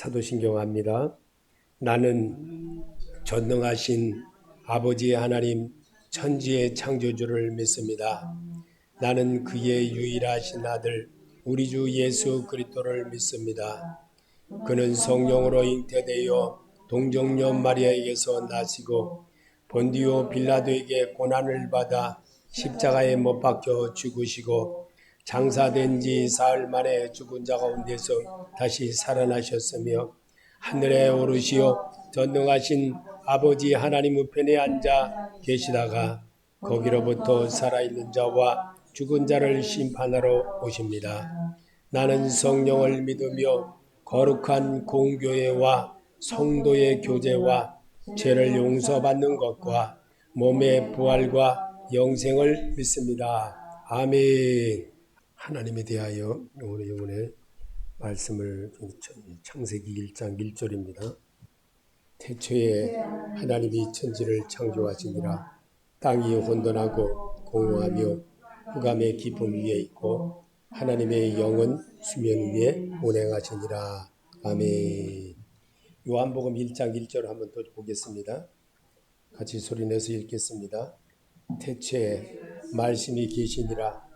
사도신경합니다. 나는 전능하신 아버지 하나님 천지의 창조주를 믿습니다. 나는 그의 유일하신 아들 우리 주 예수 그리스도를 믿습니다. 그는 성령으로 잉태되어 동정녀 마리아에게서 나시고 본디오 빌라도에게 고난을 받아 십자가에 못 박혀 죽으시고 장사된 지 사흘 만에 죽은 자 가운데서 다시 살아나셨으며 하늘에 오르시어 전능하신 아버지 하나님 우편에 앉아 계시다가 거기로부터 살아있는 자와 죽은 자를 심판하러 오십니다. 나는 성령을 믿으며 거룩한 공교회와 성도의 교제와 죄를 용서받는 것과 몸의 부활과 영생을 믿습니다. 아멘. 하나님에 대하여 오늘 영혼의 말씀을 창세기 1장 1절입니다. 태초에 하나님이 천지를 창조하시니라. 땅이 혼돈하고 공허하며 흑암의 깊음 위에 있고 하나님의 영은 수면 위에 운행하시니라. 아멘. 요한복음 1장 1절 한번 또 보겠습니다. 같이 소리내서 읽겠습니다. 태초에 말씀이 계시니라.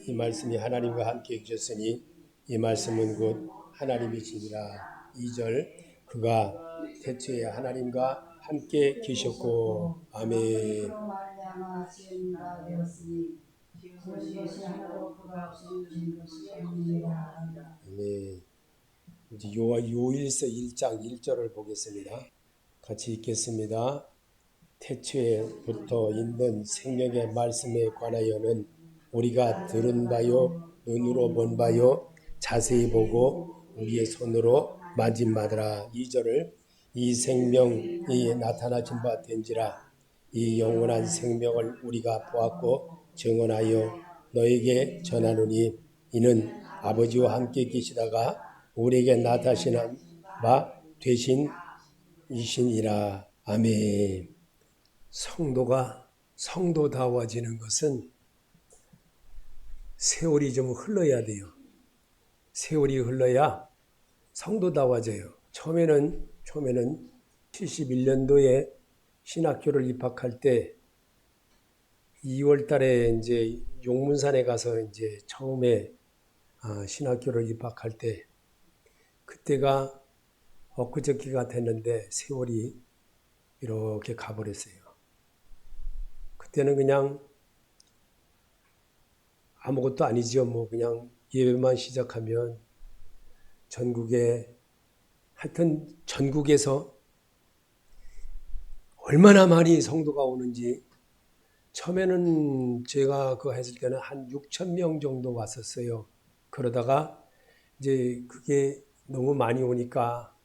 이 말씀이 하나님과 함께 계셨으니 이 말씀은 곧 하나님이시니라. 2절 그가 태초에 하나님과 함께 계셨고 아멘. 아멘. 이제 요일서 1장 1절을 보겠습니다. 같이 읽겠습니다. 태초에부터 있는 생명의 말씀에 관하여는 우리가 들은 바요 눈으로 본 바요 자세히 보고 우리의 손으로 만진 바더라. 2절을 이 생명이 나타나신 바 된지라. 이 영원한 생명을 우리가 보았고 증언하여 너에게 전하노니 이는 아버지와 함께 계시다가 우리에게 나타나신 바 되신이시니라. 아멘. 성도가 성도다워지는 것은 세월이 좀 흘러야 돼요. 세월이 흘러야 성도다워져요. 처음에는 71년도에 신학교를 입학할 때 2월 달에 이제 용문산에 가서 이제 처음에 신학교를 입학할 때 그때가 엊그저께가 됐는데 세월이 이렇게 가버렸어요. 그때는 그냥 아무것도 아니죠. 뭐 그냥 예배만 시작하면 하여튼 전국에서 얼마나 많이 성도가 오는지 처음에는 제가 그거 했을 때는 한 6천 명 정도 왔었어요. 그러다가 이제 그게 너무 많이 오니까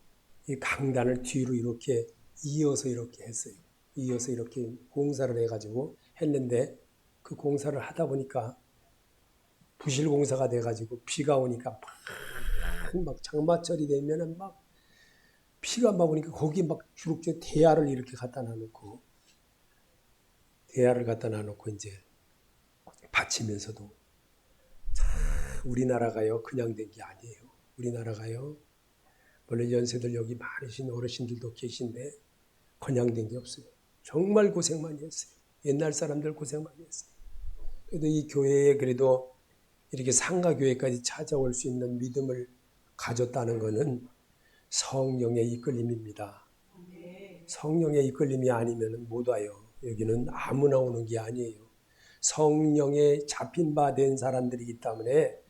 이 강단을 뒤로 이렇게 이어서 이렇게 했어요. 이어서 이렇게 공사를 해가지고 했는데 그 공사를 하다 보니까 부실공사가 돼가지고 비가 오니까 막 장마철이 되면은 막 비가 막 오니까 거기 막 주룩제 대야를 이렇게 갖다 놔놓고 이제 받치면서도 우리나라가요 그냥 된 게 아니에요. 우리나라가요 물론 연세들 여기 많으신 어르신들도 계신데 그냥 된 게 없어요. 정말 고생 많이 했어요. 옛날 사람들 고생 많이 했어요. 그래도 이 교회에 그래도 이렇게 상가교회까지 찾아올 수 있는 믿음을 가졌다는 것은 성령의 이끌림입니다. 성령의 이끌림이 아니면 못 와요. 여기는 아무나 오는 게 아니에요. 성령에 잡힌 바 된 사람들이기 때문에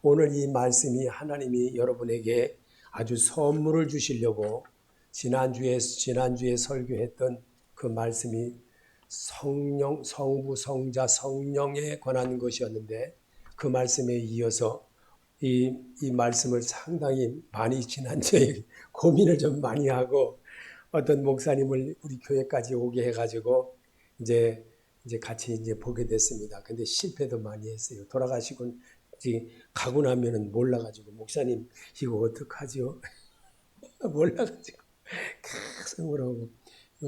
오늘 이 말씀이 하나님이 여러분에게 아주 선물을 주시려고 지난주에 설교했던 그 말씀이 성령, 성부, 성자, 성령에 관한 것이었는데 그 말씀에 이어서 이 말씀을 상당히 많이 지난주에 고민을 좀 많이 하고 어떤 목사님을 우리 교회까지 오게 해가지고 이제 같이 이제 보게 됐습니다. 근데 실패도 많이 했어요. 돌아가시고 이제 가고 나면은 몰라가지고 목사님 이거 어떡하죠? 몰라가지고 계속 물어보고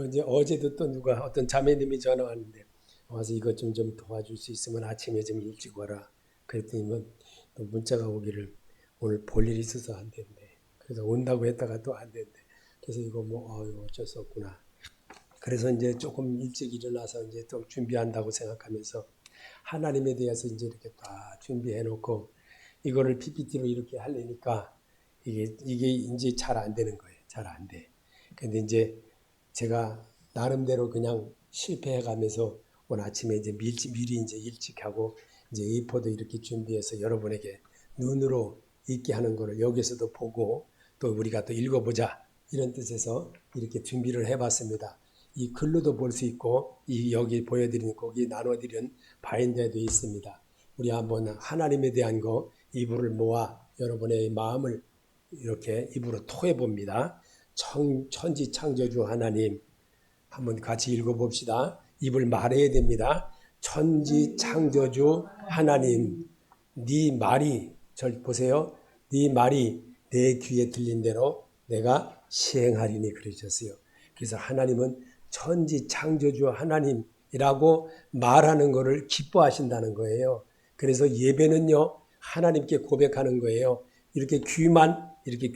이제 어제도 또 어떤 자매님이 전화 왔는데 와서 이것 좀 도와줄 수 있으면 아침에 좀 일찍 와라. 그랬더니 또 문자가 오기를 오늘 볼 일이 있어서 안 된대. 그래서 온다고 했다가 또 안 된대. 그래서 이거 뭐 어쩔 수 없구나. 그래서 이제 조금 일찍 일어나서 이제 또 준비한다고 생각하면서 하나님에 대해서 이제 이렇게 다 준비해 놓고 이거를 PPT로 이렇게 하려니까 이게 이제 잘 안 되는 거예요. 잘 안 돼. 근데 이제 제가 나름대로 그냥 실패해 가면서 오늘 아침에 이제 미리 이제 일찍 하고 이제 A4도 이렇게 준비해서 여러분에게 눈으로 읽게 하는 거를 여기서도 보고 또 우리가 또 읽어보자 이런 뜻에서 이렇게 준비를 해봤습니다. 이 글로도 볼 수 있고 이 여기 보여드린 거기 나눠드린 바인더에도 있습니다. 우리 한번 하나님에 대한 거 입으로 모아 여러분의 마음을 이렇게 입으로 토해 봅니다. 천지 창조주 하나님 한번 같이 읽어봅시다. 입을 말해야 됩니다. 천지 창조주 하나님, 네 말이 보세요. 네 말이 내 귀에 들린 대로 내가 시행하리니 그러셨어요. 그래서 하나님은 천지 창조주 하나님이라고 말하는 것을 기뻐하신다는 거예요. 그래서 예배는요 하나님께 고백하는 거예요. 이렇게 귀만 이렇게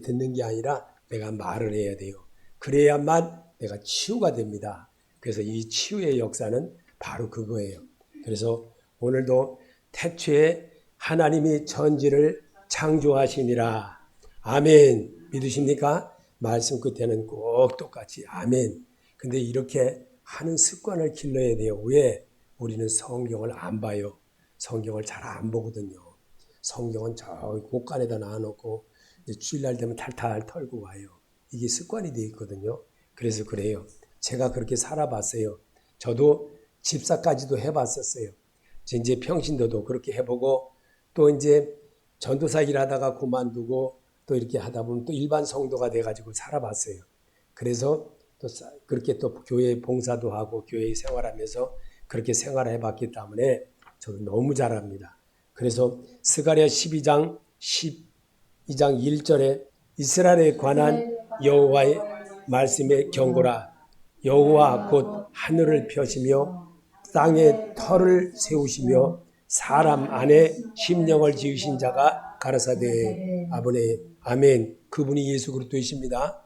듣는 게 아니라 내가 말을 해야 돼요. 그래야만 내가 치유가 됩니다. 그래서 이 치유의 역사는 바로 그거예요. 그래서 오늘도 태초에 하나님이 천지를 창조하시니라. 아멘. 믿으십니까? 말씀 끝에는 꼭 똑같이 아멘. 근데 이렇게 하는 습관을 길러야 돼요. 왜? 우리는 성경을 안 봐요. 성경을 잘 안 보거든요. 성경은 저 곳간에다 놔놓고 주일날 되면 탈탈 털고 와요. 이게 습관이 되어 있거든요. 그래서 그래요. 제가 그렇게 살아봤어요. 저도 집사까지도 해봤었어요. 이제 평신도도 그렇게 해보고 또 이제 전도사 일하다가 그만두고 또 이렇게 하다 보면 또 일반 성도가 돼가지고 살아봤어요. 그래서 또 그렇게 또 교회 봉사도 하고 교회 생활하면서 그렇게 생활해봤기 때문에 저도 너무 잘합니다. 그래서 스가랴 12장 1절에 이스라엘에 관한 여호와의 말씀의 경고라. 여호와 곧 하늘을 펴시며 땅에 터를 세우시며 사람 안에 심령을 지으신 자가 가라사대 아멘. 그분이 예수 그리스도이십니다.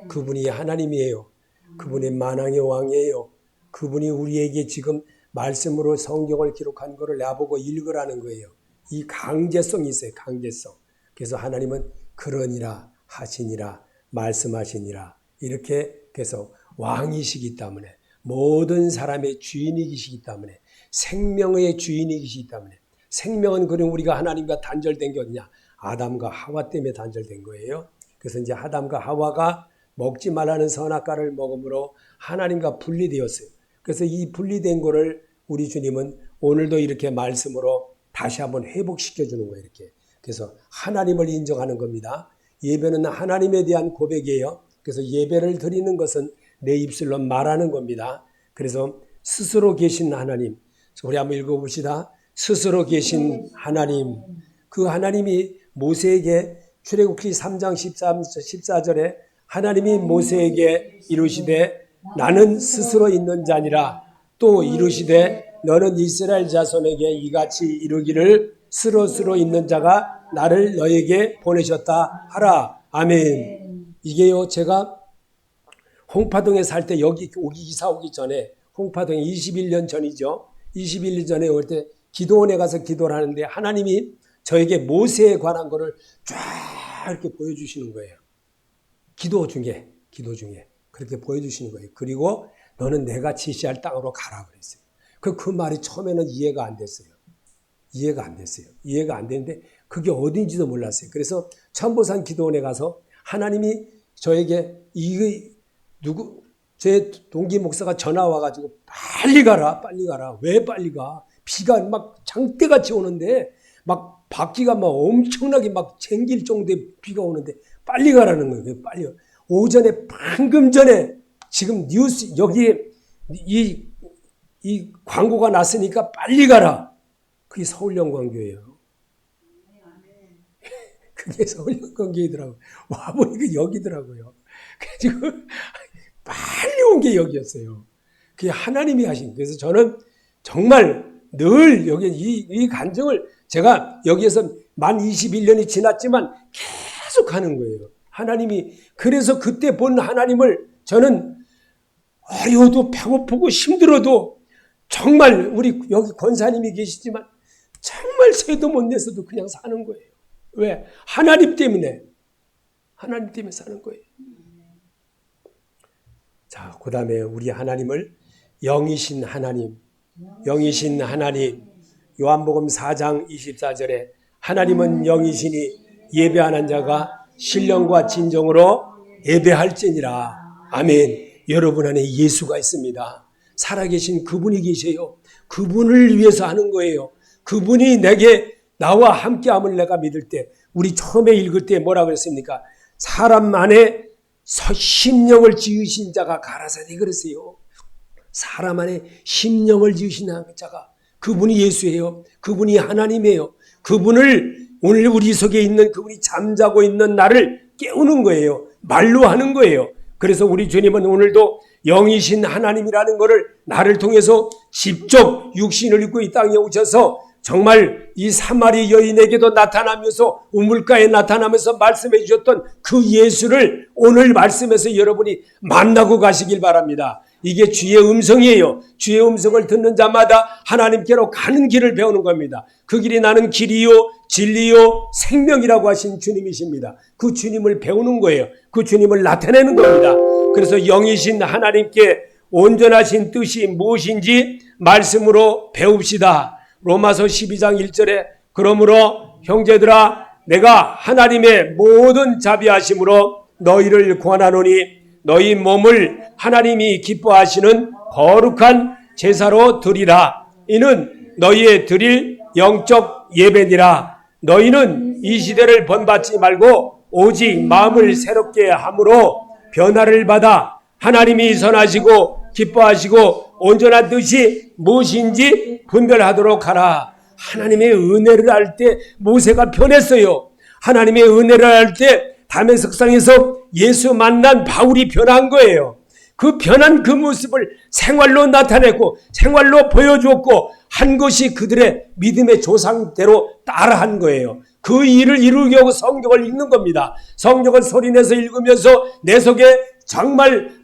그분이 하나님이에요. 그분이 만왕의 왕이에요. 그분이 우리에게 지금 말씀으로 성경을 기록한 것을 나보고 읽으라는 거예요. 이 강제성이 있어요. 강제성. 그래서 하나님은 그러니라 하시니라 말씀하시니라 이렇게 해서 왕이시기 때문에 모든 사람의 주인이시기 때문에 생명의 주인이시기 때문에 생명은 그럼 우리가 하나님과 단절된 게 어디냐? 아담과 하와 때문에 단절된 거예요. 그래서 이제 아담과 하와가 먹지 말라는 선악과를 먹음으로 하나님과 분리되었어요. 그래서 이 분리된 거를 우리 주님은 오늘도 이렇게 말씀으로 다시 한번 회복시켜 주는 거예요. 이렇게. 그래서 하나님을 인정하는 겁니다. 예배는 하나님에 대한 고백이에요. 그래서 예배를 드리는 것은 내 입술로 말하는 겁니다. 그래서 스스로 계신 하나님. 우리 한번 읽어봅시다. 스스로 계신 하나님. 그 하나님이 모세에게 출애굽기 3장 14절에 하나님이 모세에게 이르시되 나는 스스로 있는 자니라. 또 이르시되 너는 이스라엘 자손에게 이같이 이르기를 스스로 있는 자가 나를 너에게 보내셨다 하라. 아멘. 이게요 제가 홍파동에 살 때 여기 이사 오기 전에 홍파동에 21년 전이죠. 21년 전에 올 때 기도원에 가서 기도를 하는데 하나님이 저에게 모세에 관한 거를 쫙 이렇게 보여주시는 거예요. 기도 중에 그렇게 보여주시는 거예요. 그리고 너는 내가 지시할 땅으로 가라 그랬어요. 그 말이 처음에는 이해가 안 됐어요. 이해가 안 되는데 그게 어딘지도 몰랐어요. 그래서 천보산 기도원에 가서 하나님이 저에게 제 동기 목사가 전화 와가지고 빨리 가라. 왜 빨리 가? 비가 막 장대같이 오는데 막 바퀴가 막 엄청나게 막 쟁길 정도의 비가 오는데 빨리 가라는 거예요. 빨리. 오전에 방금 전에 지금 뉴스 여기에 이 광고가 났으니까 빨리 가라. 그게 서울영광교회예요. 그게 서울영광교회더라고요. 와보니까 여기더라고요. 그래가지고 빨리 온 게 여기였어요. 그게 하나님이 하신. 그래서 저는 정말 늘 여기 이 간증을 제가 여기에서 만 21년이 지났지만 계속 하는 거예요. 하나님이 그래서 그때 본 하나님을 저는 어려워도 배고프고 힘들어도 정말 우리 여기 권사님이 계시지만 정말 새도 못 내서도 그냥 사는 거예요. 왜? 하나님 때문에 사는 거예요. 자, 그 다음에 우리 하나님을 영이신 하나님, 요한복음 4장 24절에 하나님은 영이시니 예배하는 자가 신령과 진정으로 예배할지니라. 아멘. 여러분 안에 예수가 있습니다. 살아계신 그분이 계세요. 그분을 위해서 하는 거예요. 그분이 나와 함께함을 내가 믿을 때, 우리 처음에 읽을 때 뭐라 그랬습니까? 사람 안에 심령을 지으신 자가 가라사대 그랬어요. 사람 안에 심령을 지으신 자가 그분이 예수예요. 그분이 하나님이에요. 그분을 오늘 우리 속에 있는 그분이 잠자고 있는 나를 깨우는 거예요. 말로 하는 거예요. 그래서 우리 주님은 오늘도 영이신 하나님이라는 것을 나를 통해서 직접 육신을 입고 이 땅에 오셔서 정말 이 사마리 여인에게도 나타나면서 우물가에 나타나면서 말씀해 주셨던 그 예수를 오늘 말씀에서 여러분이 만나고 가시길 바랍니다. 이게 주의 음성이에요. 주의 음성을 듣는 자마다 하나님께로 가는 길을 배우는 겁니다. 그 길이 나는 길이요 진리요 생명이라고 하신 주님이십니다. 그 주님을 배우는 거예요. 그 주님을 나타내는 겁니다. 그래서 영이신 하나님께 온전하신 뜻이 무엇인지 말씀으로 배웁시다. 로마서 12장 1절에 그러므로 형제들아 내가 하나님의 모든 자비하심으로 너희를 권하노니 너희 몸을 하나님이 기뻐하시는 거룩한 제사로 드리라. 이는 너희의 드릴 영적 예배니라. 너희는 이 시대를 본받지 말고 오직 마음을 새롭게 함으로 변화를 받아 하나님이 선하시고 기뻐하시고 온전한 뜻이 무엇인지 분별하도록 하라. 하나님의 은혜를 알 때 모세가 변했어요. 하나님의 은혜를 알 때 다메섹상에서 예수 만난 바울이 변한 거예요. 그 변한 그 모습을 생활로 나타냈고 생활로 보여주었고 한 것이 그들의 믿음의 조상대로 따라한 거예요. 그 일을 이루기 위해서 성경을 읽는 겁니다. 성경을 소리내서 읽으면서 내 속에 정말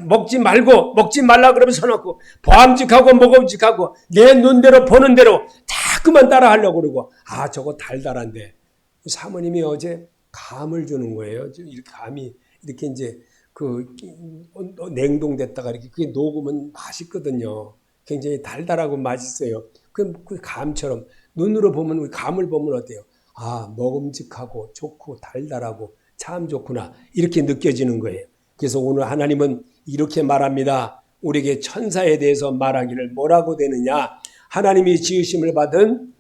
먹지 말라 그러면 서놓고 보암직하고 먹음직하고 내 눈대로 보는 대로 자꾸만 따라하려고 그러고 저거 달달한데 사모님이 어제 감을 주는 거예요. 이 감이 이렇게 이제 냉동됐다가 이렇게 그게 녹으면 맛있거든요. 굉장히 달달하고 맛있어요. 그 감처럼 눈으로 보면 감을 보면 어때요? 먹음직하고 좋고 달달하고 참 좋구나 이렇게 느껴지는 거예요. 그래서 오늘 하나님은 이렇게 말합니다. 우리에게 천사에 대해서 말하기를 뭐라고 되느냐? 하나님이 지으심을 받은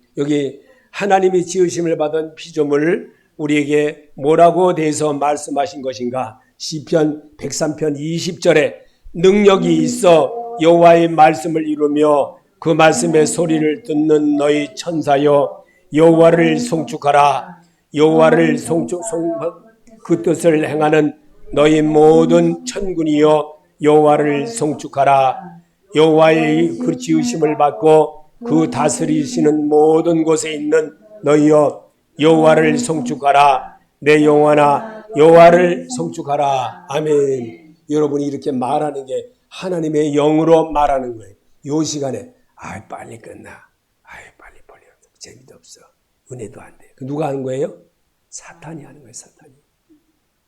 피조물을 우리에게 뭐라고 대해서 말씀하신 것인가? 시편 103편 20절에 능력이 있어 여호와의 말씀을 이루며 그 말씀의 소리를 듣는 너희 천사여 여호와를 송축하라. 여호와를 그 뜻을 행하는 너희 모든 천군이여 여호와를 송축하라. 여호와의 그 지으심을 받고 그 다스리시는 모든 곳에 있는 너희여 여호와를 송축하라. 내 영혼아 여호와를 송축하라. 아멘. 여러분이 이렇게 말하는 게 하나님의 영으로 말하는 거예요. 이 시간에 빨리 끝나. 빨리 버려. 재미도 없어. 은혜도 안 돼. 누가 하는 거예요? 사탄이 하는 거예요.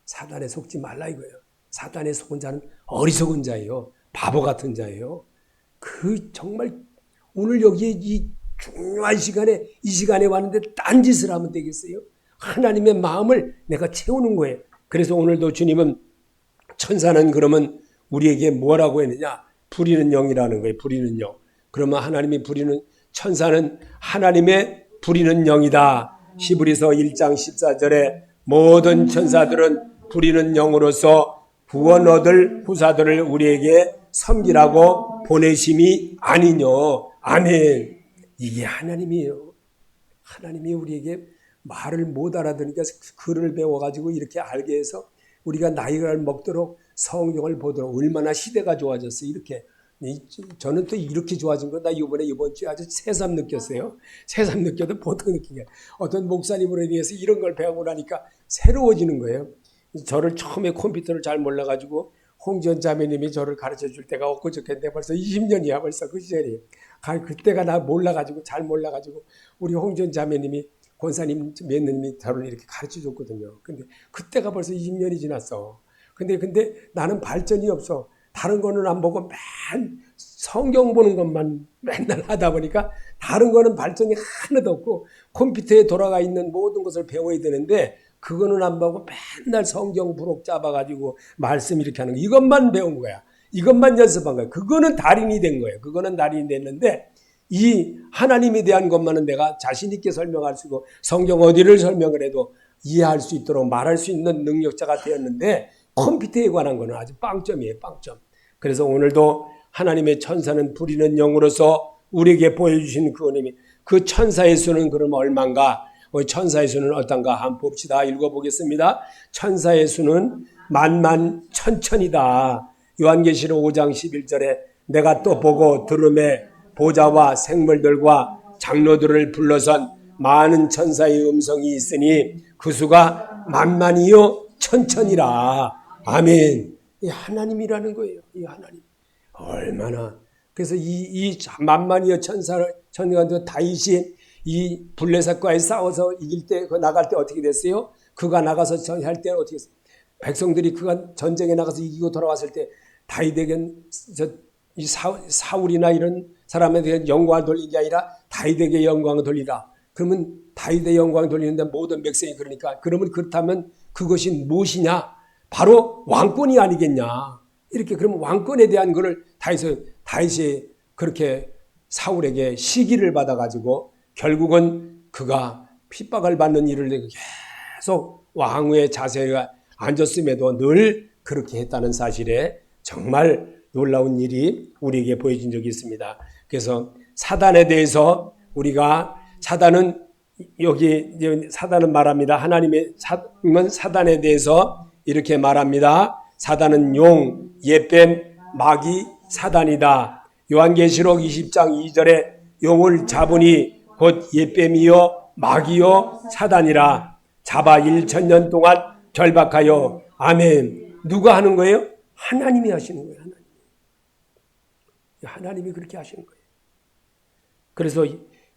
사탄에 속지 말라 이거예요. 사탄에 속은 자는 어리석은 자예요. 바보 같은 자예요. 정말 오늘 여기에 이 중요한 이 시간에 왔는데 딴짓을 하면 되겠어요? 하나님의 마음을 내가 채우는 거예요. 그래서 오늘도 주님은 천사는 그러면 우리에게 뭐라고 했느냐? 부리는 영이라는 거예요. 부리는 영. 그러면 하나님이 천사는 하나님의 부리는 영이다. 히브리서 1장 14절에 모든 천사들은 부리는 영으로서 구원 얻을 후사들을 우리에게 섬기라고 보내심이 아니뇨. 아멘. 이게 하나님이에요. 하나님이 우리에게 말을 못 알아들으니까 글을 배워가지고 이렇게 알게 해서 우리가 나이를 먹도록 성경을 보도록 얼마나 시대가 좋아졌어요. 이렇게. 저는 또 이렇게 좋아진 거 나 이번 주에 아주 새삼 느꼈어요. 새삼 느껴도 보통 느끼게. 어떤 목사님으로 인해서 이런 걸 배우고 나니까 새로워지는 거예요. 저를 처음에 컴퓨터를 잘 몰라가지고 홍지연 자매님이 저를 가르쳐 줄 때가 엊그저께인데 벌써 20년이야 벌써 그 시절이. 그때가 나 몰라가지고 잘 몰라가지고 우리 홍지연 자매님이 권사님 매님이 저를 이렇게 가르쳐 줬거든요. 근데 그때가 벌써 20년이 지났어. 근데 나는 발전이 없어. 다른 거는 안 보고 맨 성경 보는 것만 맨날 하다 보니까 다른 거는 발전이 하나도 없고 컴퓨터에 돌아가 있는 모든 것을 배워야 되는데 그거는 안 보고 맨날 성경 부록 잡아가지고 말씀 이렇게 하는 거 이것만 배운 거야. 이것만 연습한 거야. 그거는 달인이 된 거예요. 그거는 달인이 됐는데 이 하나님에 대한 것만은 내가 자신 있게 설명할 수 있고 성경 어디를 설명을 해도 이해할 수 있도록 말할 수 있는 능력자가 되었는데 컴퓨터에 관한 거는 아주 빵점이에요. 빵점. 그래서 오늘도 하나님의 천사는 부리는 영으로서 우리에게 보여주신 그 은혜미 그 천사의 수는 그럼 얼마인가? 천사의 수는 어떤가 한번 봅시다. 읽어보겠습니다. 천사의 수는 만만천천이다. 요한계시록 5장 11절에 내가 또 보고 들음에 보좌와 생물들과 장로들을 불러선 많은 천사의 음성이 있으니 그 수가 만만이요 천천이라. 아멘. 이 하나님이라는 거예요. 이 하나님. 얼마나. 그래서 이 만만이여 천사가 다윗이 이 블레셋과의 싸워서 이길 때, 그 나갈 때 어떻게 됐어요? 그가 나가서 할 때는 어떻게 됐어요? 백성들이 그가 전쟁에 나가서 이기고 돌아왔을 때 다윗에게 사울이나 이런 사람에 대한 영광을 돌린 게 아니라 다윗에게 영광을 돌리라. 그러면 다윗의 영광을 돌리는데 모든 백성이 그러니까 그러면 그렇다면 그것이 무엇이냐? 바로 왕권이 아니겠냐. 이렇게 그러면 왕권에 대한 것을 다윗이 그렇게 사울에게 시기를 받아가지고 결국은 그가 핍박을 받는 일을 계속 왕후의 자세에 앉았음에도 늘 그렇게 했다는 사실에 정말 놀라운 일이 우리에게 보여진 적이 있습니다. 그래서 사단에 대해서 사단은 말합니다. 하나님의 사단에 대해서 이렇게 말합니다. 사단은 용, 옛뱀, 마귀, 사단이다. 요한계시록 20장 2절에 용을 잡으니 곧 옛뱀이요 마귀요 사단이라. 잡아 1000년 동안 결박하여. 아멘. 누가 하는 거예요? 하나님이 하시는 거예요. 하나님이 그렇게 하시는 거예요. 그래서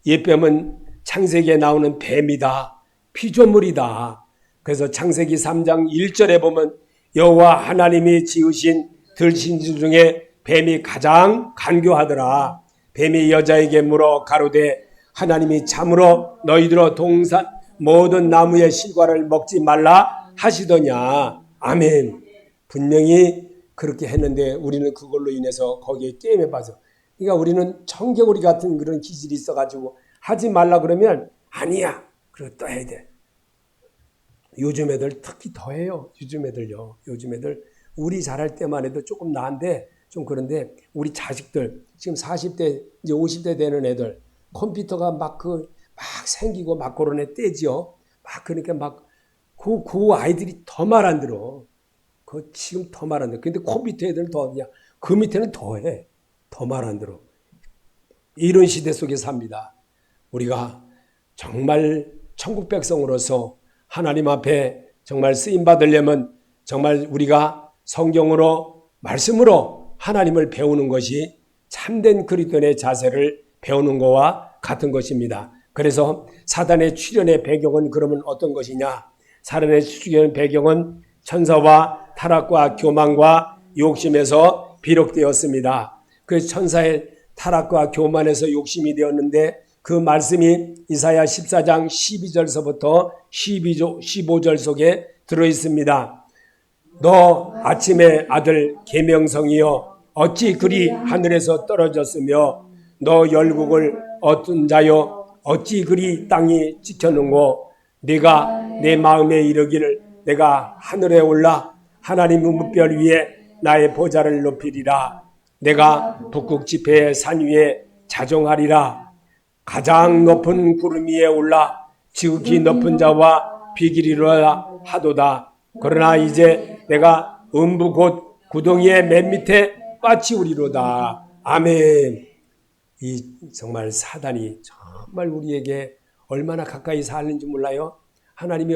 옛뱀은 창세기에 나오는 뱀이다. 피조물이다. 그래서 창세기 3장 1절에 보면 여호와 하나님이 지으신 들신들 중에 뱀이 가장 간교하더라. 뱀이 여자에게 물어 가로되 하나님이 참으로 너희들어 동산 모든 나무의 실과를 먹지 말라 하시더냐. 아멘. 분명히 그렇게 했는데 우리는 그걸로 인해서 거기에 게임에 빠져. 그러니까 우리는 청개구리 같은 그런 기질이 있어가지고 하지 말라 그러면 아니야. 그리고 또 해야 돼. 요즘 애들 특히 더 해요. 요즘 애들요. 요즘 애들 우리 잘할 때만 해도 조금 나은데 좀 그런데 우리 자식들 지금 40대 이제 50대 되는 애들 컴퓨터가 막 생기고 막 그런 애 때지요. 막 그러니까 막 그 아이들이 더 말 안 들어. 지금 더 말 안 들어. 근데 컴퓨터 애들은 더 그냥 그 밑에는 더 해. 더 말 안 들어. 이런 시대 속에 삽니다. 우리가 정말 천국 백성으로서 하나님 앞에 정말 쓰임 받으려면 정말 우리가 성경으로 말씀으로 하나님을 배우는 것이 참된 그리스도인의 자세를 배우는 것과 같은 것입니다. 그래서 사단의 출현의 배경은 그러면 어떤 것이냐? 사단의 출현의 배경은 천사와 타락과 교만과 욕심에서 비롯되었습니다. 그 천사의 타락과 교만에서 욕심이 되었는데 그 말씀이 이사야 14장 12절서부터 15절 속에 들어있습니다. 너 아침의 아들 계명성이여 어찌 그리 하늘에서 떨어졌으며 너 열국을 얻은 자여 어찌 그리 땅이 지켰는고 네가 내 마음에 이르기를 내가 하늘에 올라 하나님의 무별 위에 나의 보좌를 높이리라. 내가 북극 지폐의 산 위에 자정하리라. 가장 높은 구름 위에 올라 지극히 높은 자와 비기리라 하도다. 그러나 이제 내가 음부 곧 구덩이의 맨 밑에 빠치우리로다. 아멘. 이 정말 사단이 정말 우리에게 얼마나 가까이 사는지 몰라요. 하나님이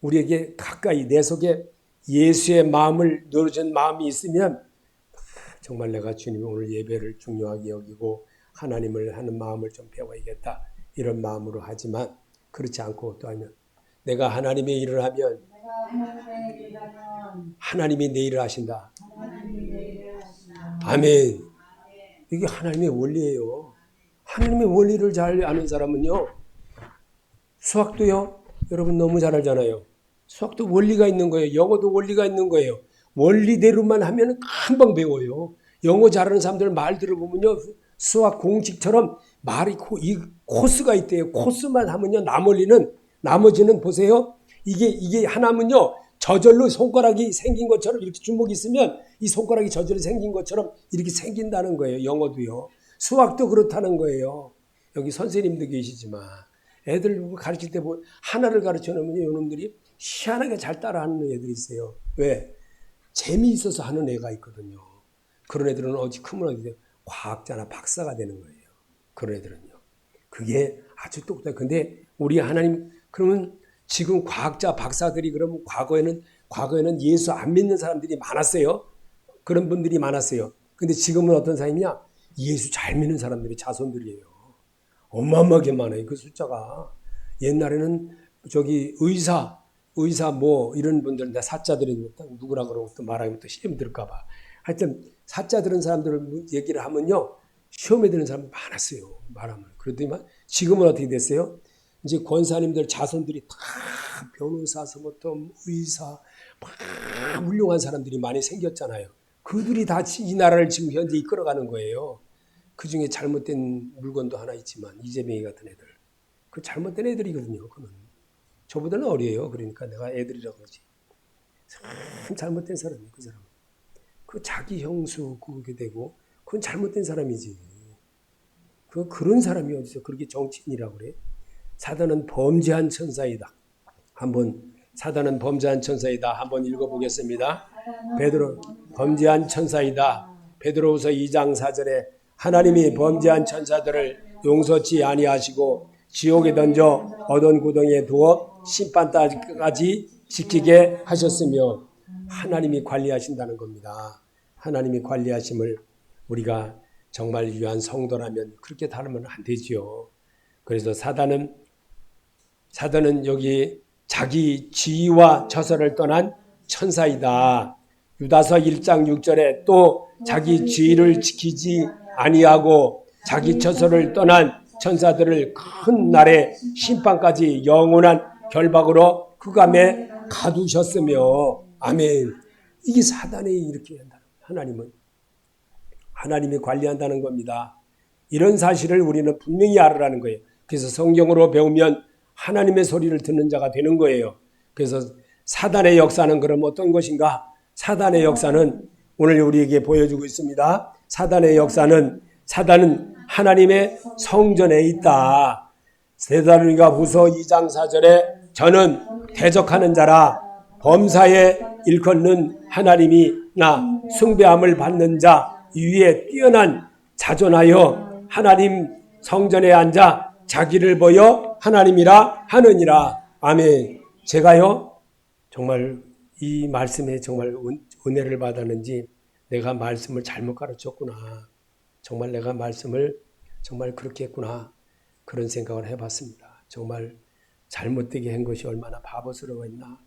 우리에게 가까이 내 속에 예수의 마음을 누려준 마음이 있으면 정말 내가 주님 오늘 예배를 중요하게 여기고 하나님을 하는 마음을 좀 배워야겠다 이런 마음으로 하지만 그렇지 않고 또 하면 내가 하나님의 일을 하면 하나님이 내 일을 하신다. 아멘. 이게 하나님의 원리예요. 하나님의 원리를 잘 아는 사람은요. 수학도요. 여러분 너무 잘 알잖아요. 수학도 원리가 있는 거예요. 영어도 원리가 있는 거예요. 원리대로만 하면 금방 배워요. 영어 잘하는 사람들 말 들어보면요. 수학 공식처럼 말이 이 코스가 있대요. 코스만 하면요. 나머지는 보세요. 이게 하나면요. 저절로 손가락이 생긴 것처럼 이렇게 주먹이 있으면 이 손가락이 저절로 생긴 것처럼 이렇게 생긴다는 거예요. 영어도요. 수학도 그렇다는 거예요. 여기 선생님도 계시지만 애들 가르칠 때 하나를 가르쳐 놓으면 이놈들이 희한하게 잘 따라하는 애들이 있어요. 왜? 재미있어서 하는 애가 있거든요. 그런 애들은 어디 크면 어디 과학자나 박사가 되는 거예요. 그런 애들은요. 그게 아주 똑똑해. 근데 우리 하나님 그러면 지금 과학자 박사들이 그러면 과거에는 예수 안 믿는 사람들이 많았어요. 그런 분들이 많았어요. 근데 지금은 어떤 사람이냐? 예수 잘 믿는 사람들이 자손들이에요. 어마어마하게 많아요. 그 숫자가. 옛날에는 저기 의사 뭐 이런 분들, 사자들이 누구라 그러고 또 말하면 또 시험 들을까봐. 하여튼 사자 들은 사람들 얘기를 하면요. 시험에 드는 사람이 많았어요. 말하면. 그렇더니만 지금은 어떻게 됐어요? 이제 권사님들 자손들이 다 변호사서부터 의사 막 훌륭한 사람들이 많이 생겼잖아요. 그들이 다 이 나라를 지금 현재 이끌어가는 거예요. 그중에 잘못된 물건도 하나 있지만 이재명이 같은 애들. 그 잘못된 애들이거든요. 그는. 저보다는 어려요. 그러니까 내가 애들이라고 그러지. 참 잘못된 사람이에요. 그 사람은. 그 자기 형수 그게 되고 그건 잘못된 사람이지. 그런 사람이 어디서 그렇게 정치인이라고 그래? 사단은 범죄한 천사이다. 사단은 범죄한 천사이다. 한번 읽어보겠습니다. 베드로 범죄한 천사이다. 베드로후서 2장 4절에 하나님이 범죄한 천사들을 용서치 아니하시고 지옥에 던져 어두운 구덩이에 두어 심판까지 지키게 하셨으며 하나님이 관리하신다는 겁니다. 하나님이 관리하심을 우리가 정말 유한 성도라면 그렇게 다루면 안 되지요. 그래서 사단은 여기 자기 지위와 처소를 떠난 천사이다. 유다서 1장 6절에 또 자기 지위를 지키지 아니하고 자기 처소를 떠난 천사들을 큰 날에 심판까지 영원한 결박으로 흑암에 가두셨으며 아멘. 이게 사단이 이렇게 한다. 하나님이 관리한다는 겁니다. 이런 사실을 우리는 분명히 알으라는 거예요. 그래서 성경으로 배우면 하나님의 소리를 듣는 자가 되는 거예요. 그래서 사단의 역사는 그럼 어떤 것인가? 사단의 역사는 오늘 우리에게 보여주고 있습니다. 사단은 하나님의 성전에 있다. 데살로니가후서 2장 4절에 저는 대적하는 자라 범사에 일컫는 하나님이 나 숭배함을 받는 자 위에 뛰어난 자존하여 하나님 성전에 앉아 자기를 보여 하나님이라 하느니라. 아멘. 제가요 정말 이 말씀에 정말 은혜를 받았는지 내가 말씀을 잘못 가르쳤구나. 정말 내가 말씀을 정말 그렇게 했구나. 그런 생각을 해봤습니다. 정말 잘못되게 한 것이 얼마나 바보스러웠나.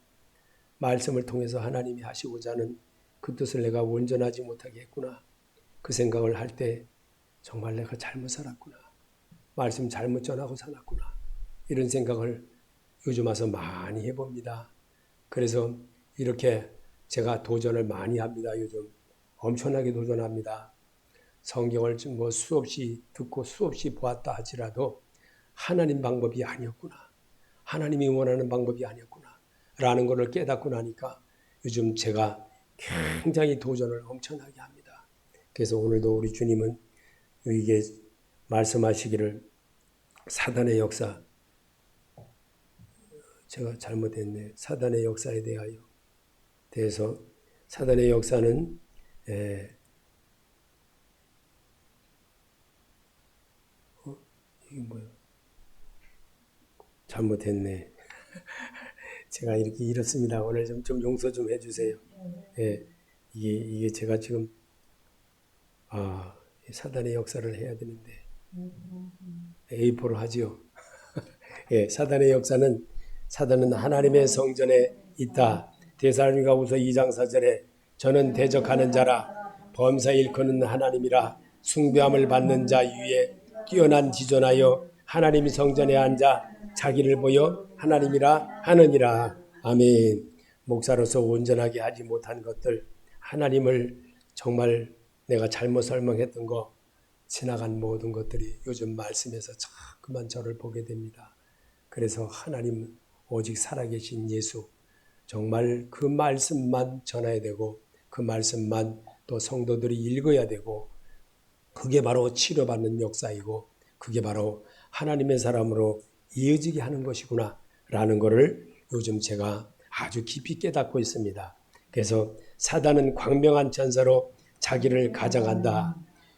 말씀을 통해서 하나님이 하시고자 하는 그 뜻을 내가 온전하지 못하게 했구나. 그 생각을 할 때 정말 내가 잘못 살았구나. 말씀 잘못 전하고 살았구나. 이런 생각을 요즘 와서 많이 해봅니다. 그래서 이렇게 제가 도전을 많이 합니다. 요즘 엄청나게 도전합니다. 성경을 뭐 수없이 듣고 수없이 보았다 하지라도 하나님 방법이 아니었구나. 하나님이 원하는 방법이 아니었구나. 라는 것을 깨닫고 나니까 요즘 제가 굉장히 도전을 엄청나게 합니다. 그래서 오늘도 우리 주님은 이게 말씀하시기를 사단의 역사, 제가 잘못했네. 사단의 역사에 대해서 사단의 역사는 이게 뭐야? 잘못했네. 제가 이렇게 이렇습니다. 오늘 좀 용서 좀 해주세요. 예, 이게 제가 지금 사단의 역사를 해야 되는데 A4로 하지요. 예, 사단은 하나님의 성전에 있다. 데살로니가후서 2장 4절에 저는 대적하는 자라 범사 일컫는 하나님이라 숭배함을 받는 자 위에 뛰어난 지존하여 하나님이 성전에 앉아 자기를 보여 하나님이라 하느니라. 아멘. 목사로서 온전하게 하지 못한 것들, 하나님을 정말 내가 잘못 설명했던 거, 지나간 모든 것들이 요즘 말씀에서 자꾸만 저를 보게 됩니다. 그래서 하나님 오직 살아계신 예수, 정말 그 말씀만 전해야 되고 그 말씀만 또 성도들이 읽어야 되고 그게 바로 치료받는 역사이고 그게 바로 하나님의 사람으로 이어지게 하는 것이구나 라는 것을 요즘 제가 아주 깊이 깨닫고 있습니다. 그래서 사단은 광명한 천사로 자기를 가장한다.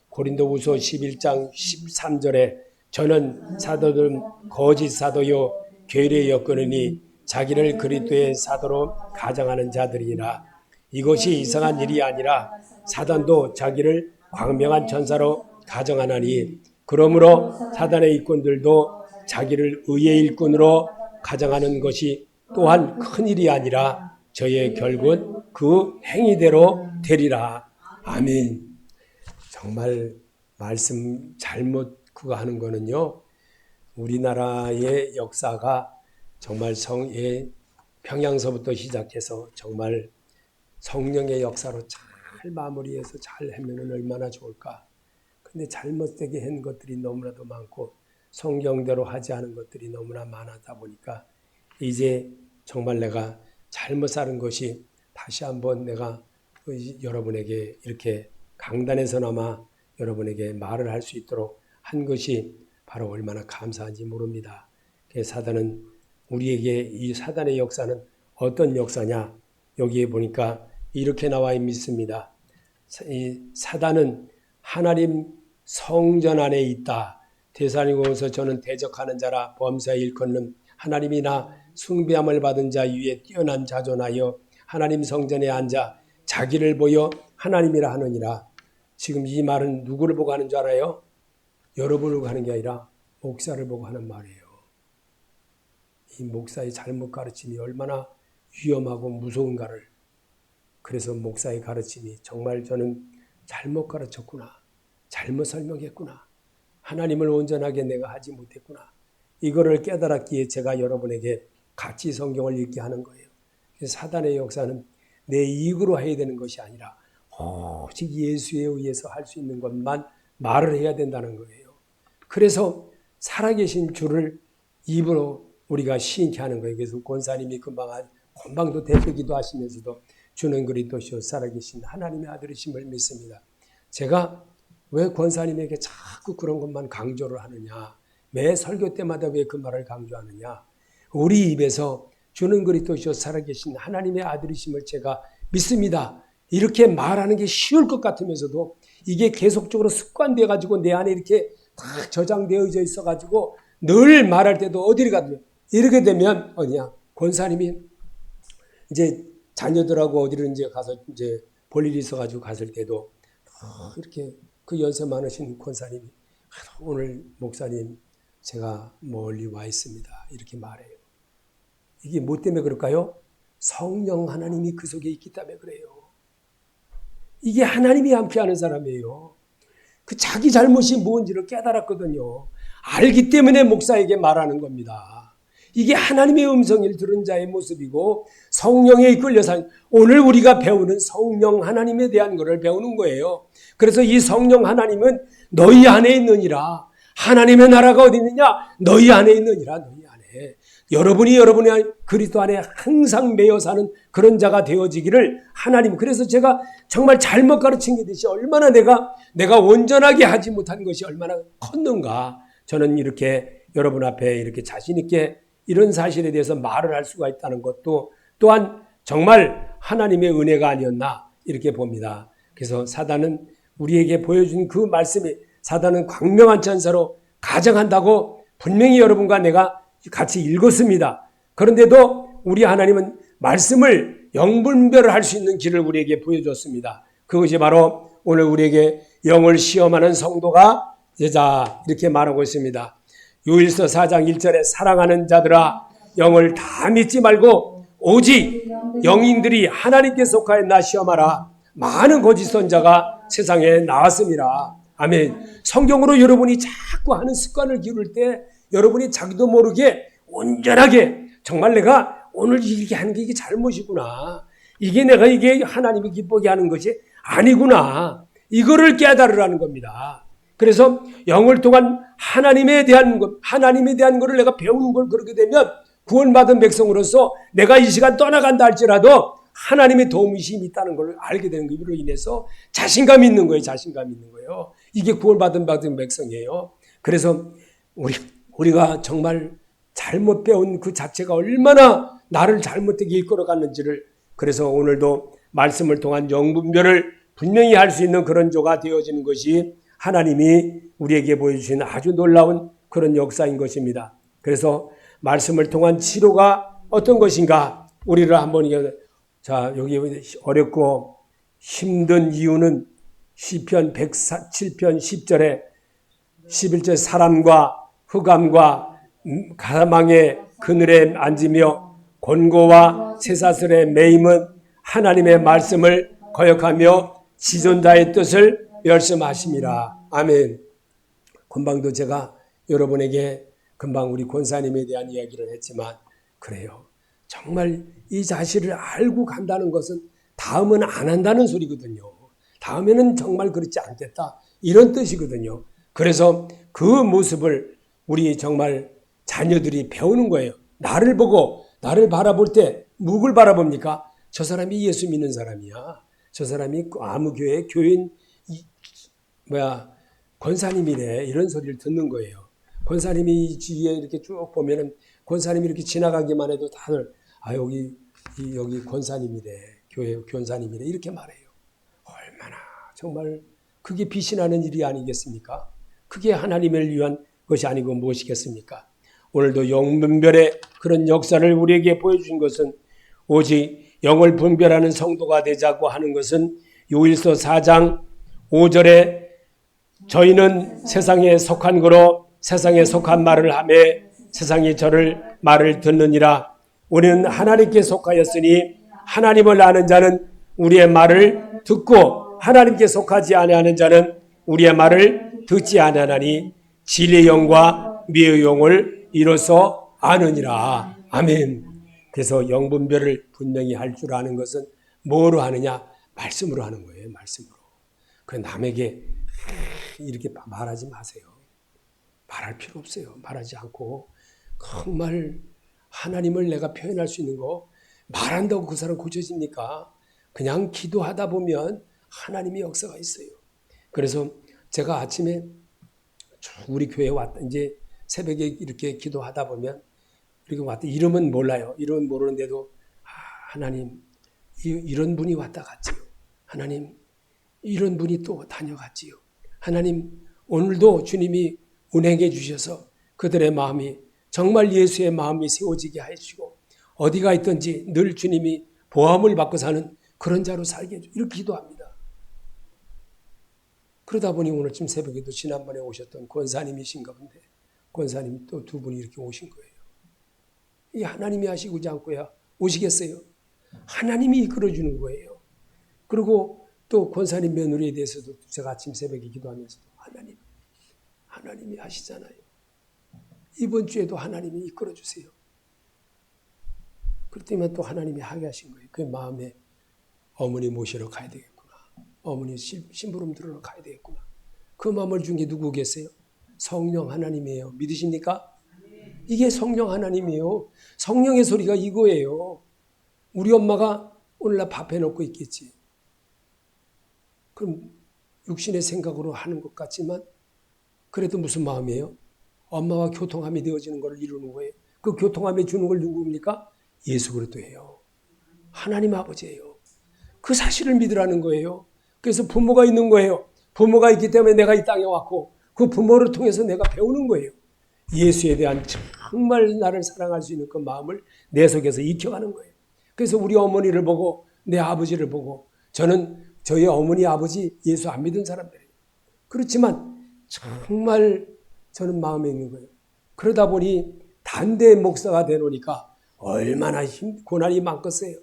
고린도후서 11장 13절에 저는 사도들 거짓 사도요 괴뢰 엮으니 자기를 그리스도의 사도로 가장하는 자들이라. 이것이 이상한 일이 아니라 사단도 자기를 광명한 천사로 가정하나니 그러므로 사단의 일꾼들도 자기를 의의 일꾼으로 가정하는 것이 또한 큰일이 아니라 저의 결국은 그 행위대로 되리라. 아멘. 정말 말씀 잘못 그거 하는 거는요. 우리나라의 역사가 정말 평양서부터 시작해서 정말 성령의 역사로 잘 마무리해서 잘 하면 얼마나 좋을까. 근데 잘못되게 한 것들이 너무나도 많고 성경대로 하지 않은 것들이 너무나 많았다 보니까 이제 정말 내가 잘못 사는 것이 다시 한번 내가 여러분에게 이렇게 강단에서나마 여러분에게 말을 할 수 있도록 한 것이 바로 얼마나 감사한지 모릅니다. 사단은 우리에게 이 사단의 역사는 어떤 역사냐? 여기에 보니까 이렇게 나와 있습니다. 사단은 하나님 성전 안에 있다. 데살로니가후서 저는 대적하는 자라 범사에 일컫는 하나님이나 숭배함을 받은 자 위에 뛰어난 자존하여 하나님 성전에 앉아 자기를 보여 하나님이라 하느니라. 지금 이 말은 누구를 보고 하는 줄 알아요? 여러분을 보고 하는 게 아니라 목사를 보고 하는 말이에요. 이 목사의 잘못 가르침이 얼마나 위험하고 무서운가를. 그래서 목사의 가르침이 정말 저는 잘못 가르쳤구나. 잘못 설명했구나. 하나님을 온전하게 내가 하지 못했구나. 이거를 깨달았기에 제가 여러분에게 같이 성경을 읽게 하는 거예요. 사단의 역사는 내 이익으로 해야 되는 것이 아니라 오직 예수에 의해서 할 수 있는 것만 말을 해야 된다는 거예요. 그래서 살아계신 주를 입으로 우리가 시인케 하는 거예요. 그래서 권사님이 금방도 대표기도 하시면서도 주는 그리스도시요 살아계신 하나님의 아들이심을 믿습니다. 제가 왜 권사님에게 자꾸 그런 것만 강조를 하느냐. 매 설교 때마다 왜 그 말을 강조하느냐. 우리 입에서 주는 그리스도시요 살아계신 하나님의 아들이심을 제가 믿습니다. 이렇게 말하는 게 쉬울 것 같으면서도 이게 계속적으로 습관되어 가지고 내 안에 이렇게 다 저장되어져 있어 가지고 늘 말할 때도 어디를 가도 이렇게 되면 어디냐. 권사님이 이제 자녀들하고 어디를 이제 가서 이제 볼 일이 있어 가지고 갔을 때도 이렇게 그 연세 많으신 권사님이 오늘 목사님 제가 멀리 와 있습니다. 이렇게 말해요. 이게 뭐 때문에 그럴까요? 성령 하나님이 그 속에 있기 때문에 그래요. 이게 하나님이 함께하는 사람이에요. 그 자기 잘못이 뭔지를 깨달았거든요. 알기 때문에 목사에게 말하는 겁니다. 이게 하나님의 음성을 들은 자의 모습이고 성령에 이끌려서 오늘 우리가 배우는 성령 하나님에 대한 것을 배우는 거예요. 그래서 이 성령 하나님은 너희 안에 있느니라. 하나님의 나라가 어디 있느냐? 너희 안에 있느니라. 너희 안에. 여러분이 여러분의 그리스도 안에 항상 매여 사는 그런 자가 되어지기를 하나님. 그래서 제가 정말 잘못 가르친 게 듯이 얼마나 내가 온전하게 하지 못한 것이 얼마나 컸는가. 저는 이렇게 여러분 앞에 이렇게 자신 있게 이런 사실에 대해서 말을 할 수가 있다는 것도 또한 정말 하나님의 은혜가 아니었나 이렇게 봅니다. 그래서 사단은 우리에게 보여준 그 말씀이 사단은 광명한 천사로 가정한다고 분명히 여러분과 내가 같이 읽었습니다. 그런데도 우리 하나님은 말씀을 영분별할 수 있는 길을 우리에게 보여줬습니다. 그것이 바로 오늘 우리에게 영을 시험하는 성도가 되자 이렇게 말하고 있습니다. 요일서 4장 1절에 사랑하는 자들아 영을 다 믿지 말고 오직 영인들이 하나님께 속하였나 시험하라. 많은 거짓 선자가 세상에 나왔습니다. 아멘. 성경으로 여러분이 자꾸 하는 습관을 기를 때 여러분이 자기도 모르게 온전하게 정말 내가 오늘 이렇게 하는 게 이게 잘못이구나. 이게 내가 이게 하나님이 기쁘게 하는 것이 아니구나. 이거를 깨달으라는 겁니다. 그래서 영을 통한 하나님에 대한 것을 내가 배우는 걸 그렇게 되면 구원받은 백성으로서 내가 이 시간 떠나간다 할지라도 하나님의 도움이심이 있다는 걸 알게 되는 것으로 인해서 자신감이 있는 거예요. 자신감이 있는 거예요. 이게 구원받은 백성이에요. 그래서 우리가 정말 잘못 배운 그 자체가 얼마나 나를 잘못되게 이끌어갔는지를 그래서 오늘도 말씀을 통한 영분별을 분명히 할 수 있는 그런 조가 되어지는 것이 하나님이 우리에게 보여주신 아주 놀라운 그런 역사인 것입니다. 그래서 말씀을 통한 치료가 어떤 것인가 우리를 한번 여기 어렵고 힘든 이유는 시편 107편 10절에 11절 사람과 흑암과 가망의 그늘에 앉으며 곤고와 쇠사슬에 매임은 하나님의 말씀을 거역하며 지존자의 뜻을 멸심하심이라. 아멘. 금방도 제가 여러분에게 금방 우리 권사님에 대한 이야기를 했지만 그래요. 정말 이 사실을 알고 간다는 것은 다음은 안 한다는 소리거든요. 다음에는 정말 그렇지 않겠다. 이런 뜻이거든요. 그래서 그 모습을 우리 정말 자녀들이 배우는 거예요. 나를 보고 나를 바라볼 때 누굴 바라봅니까? 저 사람이 예수 믿는 사람이야. 저 사람이 아무 교인 권사님이래. 이런 소리를 듣는 거예요. 권사님이 이 뒤에 이렇게 쭉 보면은 권사님이 이렇게 지나가기만 해도 다들 여기 권사님이래. 교회 권사님이래. 이렇게 말해요. 얼마나 정말 그게 빛이 나는 일이 아니겠습니까? 그게 하나님을 위한 것이 아니고 무엇이겠습니까? 오늘도 영분별의 그런 역사를 우리에게 보여주신 것은 오직 영을 분별하는 성도가 되자고 하는 것은 요일서 4장 5절에 저희는 세상에 속한 거로 세상에 속한 말을 하며 세상이 저를 말을 듣느니라. 우리는 하나님께 속하였으니 하나님을 아는 자는 우리의 말을 듣고 하나님께 속하지 아니하는 자는 우리의 말을 듣지 아니하나니 진리의 영과 미의 영을 이로써 아느니라. 아멘. 그래서 영분별을 분명히 할 줄 아는 것은 뭐로 하느냐? 말씀으로 하는 거예요. 말씀으로. 그 남에게 이렇게 말하지 마세요. 말할 필요 없어요. 말하지 않고 정말 하나님을 내가 표현할 수 있는 거 말한다고 그 사람 고쳐집니까? 그냥 기도하다 보면 하나님의 역사가 있어요. 그래서 제가 아침에 우리 교회에 왔다 이제 새벽에 이렇게 기도하다 보면 이렇게 왔다 이름은 몰라요. 이름은 모르는데도 하나님 이런 분이 왔다 갔지요. 하나님 이런 분이 또 다녀갔지요. 하나님 오늘도 주님이 운행해 주셔서 그들의 마음이 정말 예수의 마음이 세워지게 해주시고 어디가 있든지 늘 주님이 보함을 받고 사는 그런 자로 살게 해주고 이렇게 기도합니다. 그러다 보니 오늘쯤 새벽에도 지난번에 오셨던 권사님이신가 본데 권사님 또 두 분이 이렇게 오신 거예요. 이게 하나님이 하시고자 않고야 오시겠어요? 하나님이 이끌어주는 거예요. 그리고 또 권사님 며느리에 대해서도 제가 아침 새벽에 기도하면서도 하나님이 하시잖아요. 이번 주에도 하나님이 이끌어주세요. 그렇다면 또 하나님이 하게 하신 거예요. 그 마음에 어머니 모시러 가야 되겠구나. 어머니 심부름 들으러 가야 되겠구나. 그 마음을 준 게 누구겠어요? 성령 하나님이에요. 믿으십니까? 이게 성령 하나님이에요. 성령의 소리가 이거예요. 우리 엄마가 오늘날 밥 해놓고 있겠지. 그럼 육신의 생각으로 하는 것 같지만 그래도 무슨 마음이에요? 엄마와 교통함이 되어지는 것을 이루는 거예요. 그 교통함이 주는 걸 누구입니까? 예수 그리스도예요. 하나님 아버지예요. 그 사실을 믿으라는 거예요. 그래서 부모가 있는 거예요. 부모가 있기 때문에 내가 이 땅에 왔고 그 부모를 통해서 내가 배우는 거예요. 예수에 대한 정말 나를 사랑할 수 있는 그 마음을 내 속에서 익혀가는 거예요. 그래서 우리 어머니를 보고 내 아버지를 보고 저희 어머니 아버지 예수 안 믿은 사람들이에요. 그렇지만 정말 저는 마음에 있는 거예요. 그러다 보니 단대 목사가 되노니까 얼마나 고난이 많겠어요.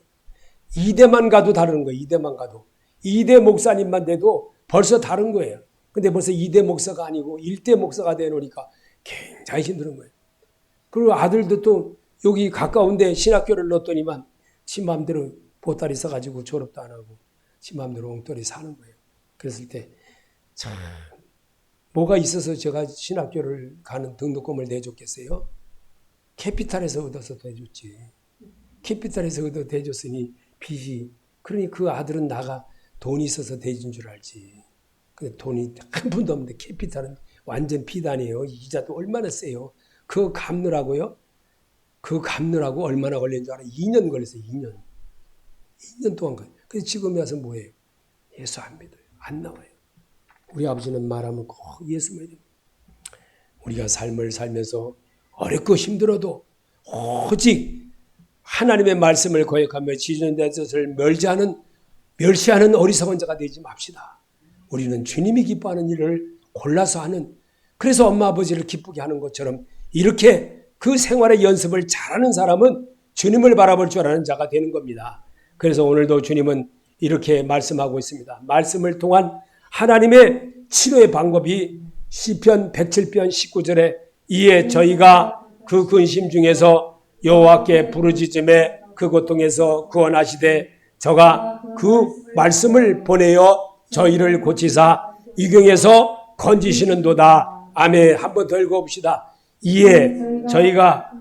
2대만 가도 다른 거예요. 2대만 가도. 2대 목사님만 돼도 벌써 다른 거예요. 근데 벌써 2대 목사가 아니고 1대 목사가 되노니까 굉장히 힘든 거예요. 그리고 아들도 또 여기 가까운데 신학교를 넣었더니만 지 마음대로 보따리 써가지고 졸업도 안 하고 지 마음대로 엉터리 사는 거예요. 그랬을 때 참 뭐가 있어서 제가 신학교를 가는 등록금을 내줬겠어요? 캐피탈에서 얻어서 대줬지. 캐피탈에서 얻어 대줬으니 빚이. 그러니 그 아들은 나가 돈이 있어서 대준 줄 알지. 근데 돈이 한 푼도 없는데 캐피탈은 완전 비단이에요. 이자도 얼마나 세요. 그거 갚느라고요? 그거 갚느라고 얼마나 걸린 줄 알아요? 2년 걸렸어요. 2년. 2년 동안 걸려요. 그래서 지금에 와서 뭐예요? 예수 안 믿어요. 안 나와요. 우리 아버지는 말하면 꼭 예수 믿어요. 우리가 삶을 살면서 어렵고 힘들어도 오직 하나님의 말씀을 거역하며 지존의 뜻을 멸시하는 어리석은 자가 되지 맙시다. 우리는 주님이 기뻐하는 일을 골라서 하는, 그래서 엄마 아버지를 기쁘게 하는 것처럼 이렇게 그 생활의 연습을 잘하는 사람은 주님을 바라볼 줄 아는 자가 되는 겁니다. 그래서 오늘도 주님은 이렇게 말씀하고 있습니다. 말씀을 통한 하나님의 치료의 방법이 시편 107편 19절에 이에 저희가 그 근심 중에서 여호와께 부르짖음에 그 고통에서 구원하시되 저가 그 말씀을 보내어 저희를 고치사 위경에서 건지시는도다. 아멘. 한번 더 읽어봅시다. 이에 저희가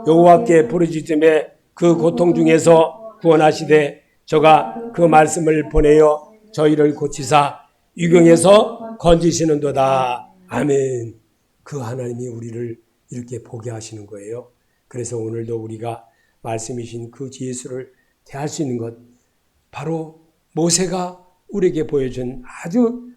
여호와께 부르짖음에 그 고통 중에서 구원하시되 저가 그 말씀을 보내어 저희를 고치사 위경에서 건지시는도다. 아멘. 그 하나님이 우리를 이렇게 보게 하시는 거예요. 그래서 오늘도 우리가 말씀이신 그 예수를 대할 수 있는 것, 바로 모세가 우리에게 보여준 아주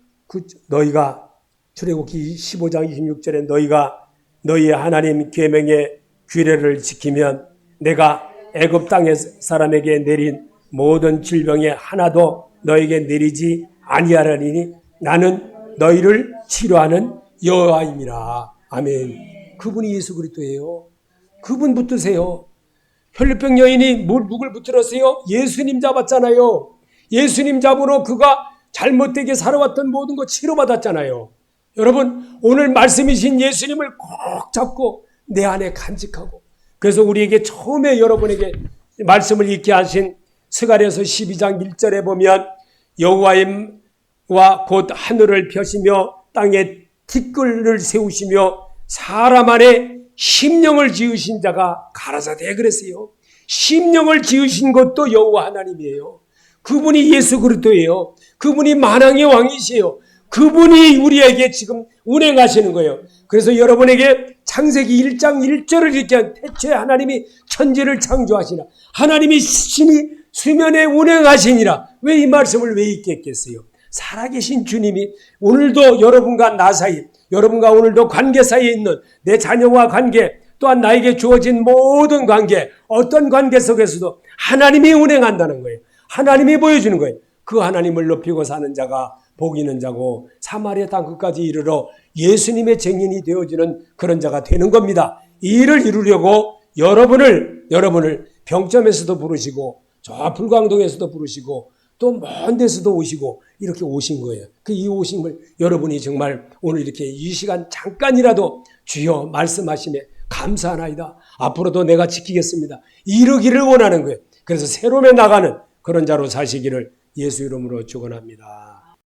너희가 출애굽기 15장 26절에 너희가 너희의 하나님 계명의 규례를 지키면 내가 애굽 땅의 사람에게 내린 모든 질병에 하나도 너에게 내리지 아니하리니 나는 너희를 치료하는 여호와임이라. 아멘. 그분이 예수 그리스도예요. 그분 붙드세요. 혈류병 여인이 누굴 붙들었어요? 예수님 잡았잖아요. 예수님 잡으러 그가 잘못되게 살아왔던 모든 거 치료받았잖아요. 여러분, 오늘 말씀이신 예수님을 꼭 잡고 내 안에 간직하고, 그래서 우리에게 처음에 여러분에게 말씀을 읽게 하신 스가랴서 12장 1절에 보면 여호와와 곧 하늘을 펴시며 땅에 티끌을 세우시며 사람 안에 심령을 지으신 자가 가라사대 그랬어요. 심령을 지으신 것도 여호와 하나님이에요. 그분이 예수 그리스도예요. 그분이 만왕의 왕이시에요. 그분이 우리에게 지금 운행하시는 거예요. 그래서 여러분에게 창세기 1장 1절을 읽게 한 태초에 하나님이 천지를 창조하시나 하나님이 신이 수면에 운행하시니라. 왜 이 말씀을 왜 읽겠겠어요? 살아계신 주님이 오늘도 여러분과 나 사이, 여러분과 오늘도 관계 사이에 있는 내 자녀와 관계, 또한 나에게 주어진 모든 관계, 어떤 관계 속에서도 하나님이 운행한다는 거예요. 하나님이 보여주는 거예요. 그 하나님을 높이고 사는 자가 복 있는 자고 사마리아 땅 끝까지 이르러 예수님의 증인이 되어지는 그런 자가 되는 겁니다. 이 일을 이루려고 여러분을 병점에서도 부르시고 저 불광동에서도 부르시고 또 먼 데서도 오시고 이렇게 오신 거예요. 그 이 오심을 여러분이 정말 오늘 이렇게 이 시간 잠깐이라도 주여 말씀하심에 감사하나이다. 앞으로도 내가 지키겠습니다. 이루기를 원하는 거예요. 그래서 새로움에 나가는 그런 자로 사시기를 예수 이름으로 축원합니다.